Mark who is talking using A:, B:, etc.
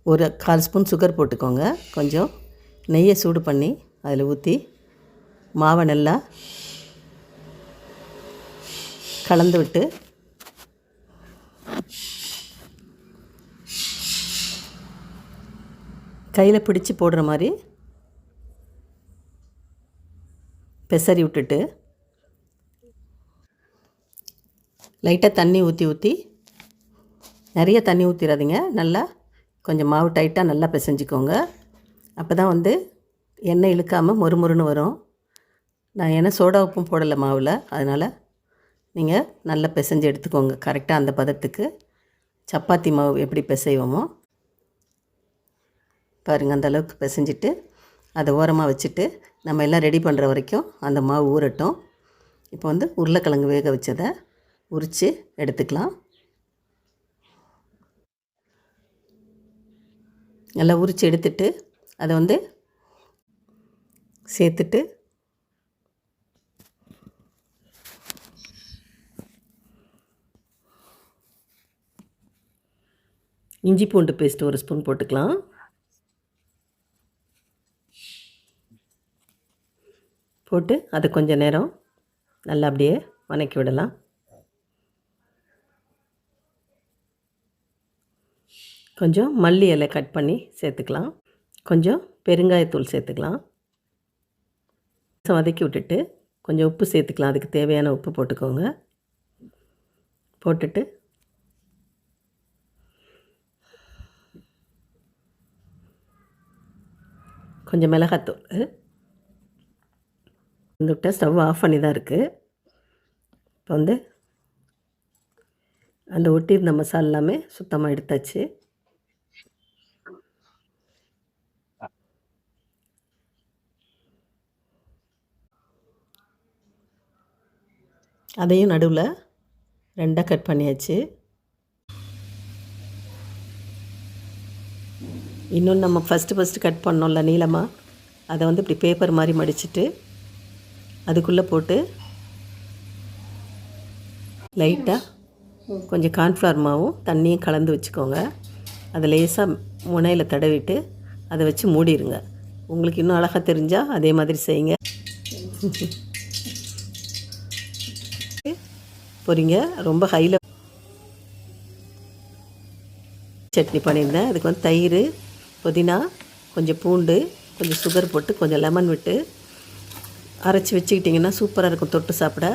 A: ஒரு 1/4 spoon sugar போட்டுக்கோங்க. கொஞ்சம் நெய்யை சூடு பண்ணி அதில் ஊற்றி மாவை நல்லா கலந்து விட்டு கையில் பிடிச்சி போடுற மாதிரி பெசரி விட்டுட்டு லைட்டாக தண்ணி ஊற்றி நிறைய தண்ணி ஊற்றிடாதீங்க. நல்லா கொஞ்சம் மாவு டைட்டாக நல்லா பிசைஞ்சிக்கோங்க. அப்போ தான் எண்ணெய் இழுக்காமல் மொறுமொறுன்னு வரும். நான் ஏன்னா சோடா உப்பும் போடலை மாவில், அதனால் நீங்கள் நல்லா பிசைஞ்சு எடுத்துக்கோங்க. கரெக்டாக அந்த பதத்துக்கு சப்பாத்தி மாவு எப்படி பிசைவோமோ பாருங்கள், அந்த அளவுக்கு பிசைஞ்சிட்டு அதை ஓரமாக வச்சுட்டு நம்ம எல்லாம் ரெடி பண்ணுற வரைக்கும் அந்த மாவு ஊறட்டும். இப்போ உருளைக்கிழங்கு வேக வச்சதை உரித்து எடுத்துக்கலாம். நல்லா உரித்து எடுத்துட்டு அதை சேர்த்துட்டு இஞ்சி பூண்டு பேஸ்ட் 1 ஸ்பூன் போட்டுக்கலாம். போட்டு அதை கொஞ்சம் நேரம் நல்லா அப்படியே வதக்கி விடலாம். கொஞ்சம் மல்லி இலை கட் பண்ணி சேர்த்துக்கலாம். கொஞ்சம் பெருங்காயத்தூள் சேர்த்துக்கலாம். வதக்கி விட்டுட்டு கொஞ்சம் உப்பு சேர்த்துக்கலாம். அதுக்கு தேவையான உப்பு போட்டுக்கோங்க. போட்டுட்டு கொஞ்சம் மிளகாத்தூள் விட்டு ஸ்டவ் ஆஃப் பண்ணி தான் இருக்குது. இப்போ அந்த ஒட்டியிருந்த மசாலா எல்லாமே சுத்தமாக எடுத்தாச்சு. அதையும் நடுவில் 2 கட் பண்ணியாச்சு. இன்னொன்று நம்ம ஃபஸ்ட்டு கட் பண்ணோம்ல நீளமாக, அதை இப்படி பேப்பர் மாதிரி மடிச்சுட்டு அதுக்குள்ளே போட்டு லைட்டாக கொஞ்சம் கார்ன்ஃப்ளவர் மாவும் தண்ணியும் கலந்து வச்சுக்கோங்க. அதை லேசாக முனையில் தடவிட்டு அதை வச்சு மூடிடுங்க. உங்களுக்கு இன்னும் அழகாக தெரிஞ்சால் அதே மாதிரி செய்யுங்க. பொரிங்க. ரொம்ப ஹையில் சட்னி பண்ணியிருந்தேன். அதுக்கு தயிர், புதினா, கொஞ்சம் பூண்டு, கொஞ்சம் சுகர் போட்டு கொஞ்சம் லெமன் விட்டு அரைச்சி வச்சுக்கிட்டிங்கன்னா சூப்பராக இருக்கும் தொட்டு சாப்பிட.